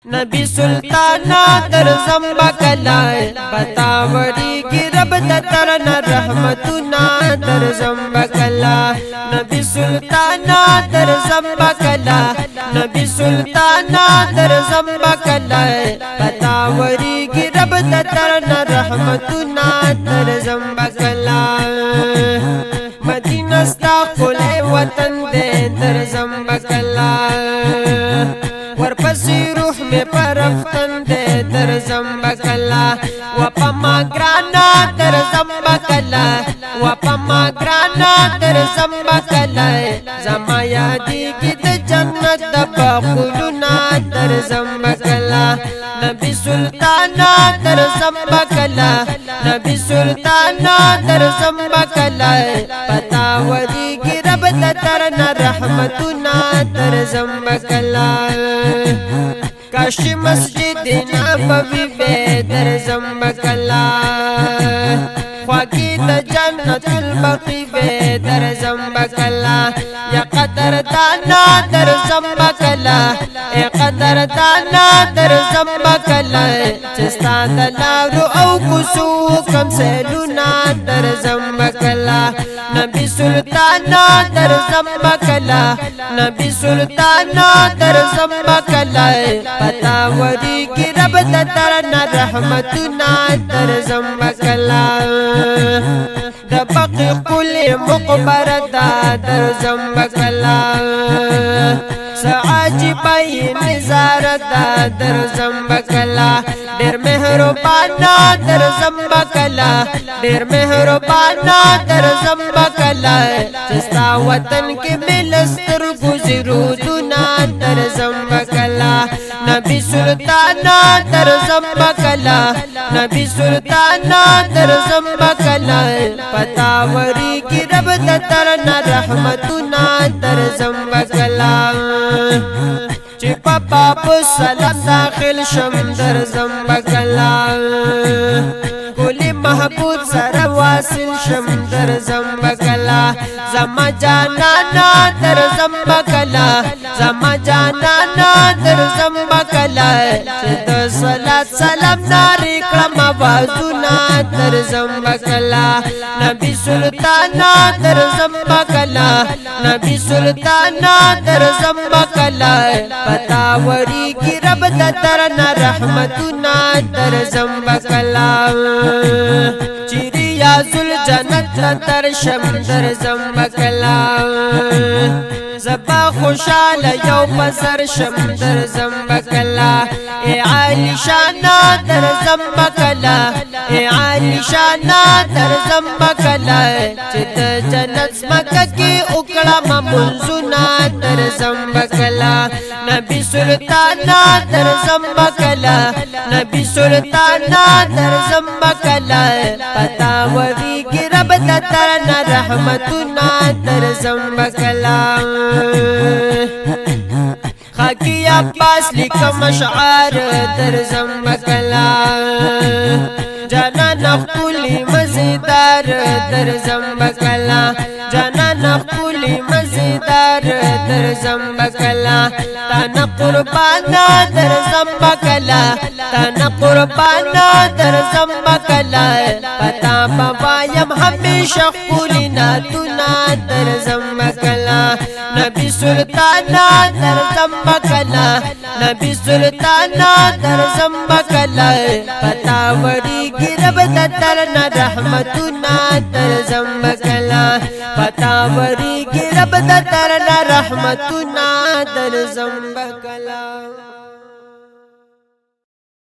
نبی سلطانا در زمبا کلای بتاوری کی رب دترن رحمتنا در زمبا کلا نبی سلطانا در زمبا کلا نبی سلطانا در زمبا کلای بتاوری کی رب دترن رحمتنا در زمبا کلا مدینہ ستا کولے وطن دے در زمبا کلا ورپسی روح میں پرفتن دے در زمبا کلا وپما گرانا در زمبا کلا وپما گرانا در زمبا کلا زما یادی کی د جنت د باغلونا در زمبا کلا نبی سلطانا در زمبا کلا نبی سلطانا در زمبا کلا پتاوری کی رب دترنا رحمتنا در زمبا کلا کاشی مسجد نبوی بے در زمبا کلا خواکی دا جنت البقی بے در زمبا کلا یا قدر دانا در زمبا کلا اے قدر دانا در زمبا کلا چستا دلارو او کسو کم سیلونا در زمبا کلا نبی سلطانا در زمبا کلا نبی سلطانا در زمبا کلا پتاوری کی رب دترنا رحمتنا در زمبا کلا دبقی کلی مقبرتا در زمبا کلا سعاجبائی نظارتا در زمبا کلا دیر مہربانا در زمبا کلا دیر مہربانا در زمبا کلا چستا وطن کے ملستر گزرو دونا در زمبا کلا نبی سلطانا در زمبا کلا نبی سلطانا در زمبا کلا پتاوری کی رب دترنا رحمتنا در زمبا کلا چی پاپا سلام داخل شم در زمبا کلا کلی محبوب سر واصل شم در زمبا کلا زما جانانا در زمبا کلا زما جانانا در زمبا کلا چی صلات سلام ناری کرم آوازونا در زمبا کلا نبی سلطانا در زمبا کلا نبی سلطانا در زمبا کلا پتاوری کی رب دترنا رحمتنا در زمبا کلا چیری یا زل جنت لتر شم در زمبا کلا زبا خوشال یو پسر شم در زمبا کلا اے عالی شانا در زمبا کلا اے عالی شانا در زمبا کلا چت جنت سمکا کی اکڑا منزونا در زمبا کلا نبی سلطانا در زمبا کلا نبی سلطانا در زمبا کلا پتاوری کی رب دترنا رحمتنا در زمبا کلا خاکی عباس لکم اشعار در زمبا کلا جانا نخولی مزیدار در زمبا کلا جانا نخولی مزیدار در زمبا کلا تانا قربانا در زمبا کلا تانا قربانا در زمبا کلا پتا بابایم ہمیشہ خولی ناتونا در زمبا کلا نبی سلطانا در زمبا کلا نبی سلطانا در زمبا کلا پتاوری کی رب دترنا رحمتنا در زمبا کلا پتاوری کی رب دترنا رحمتنا در زمبا کلا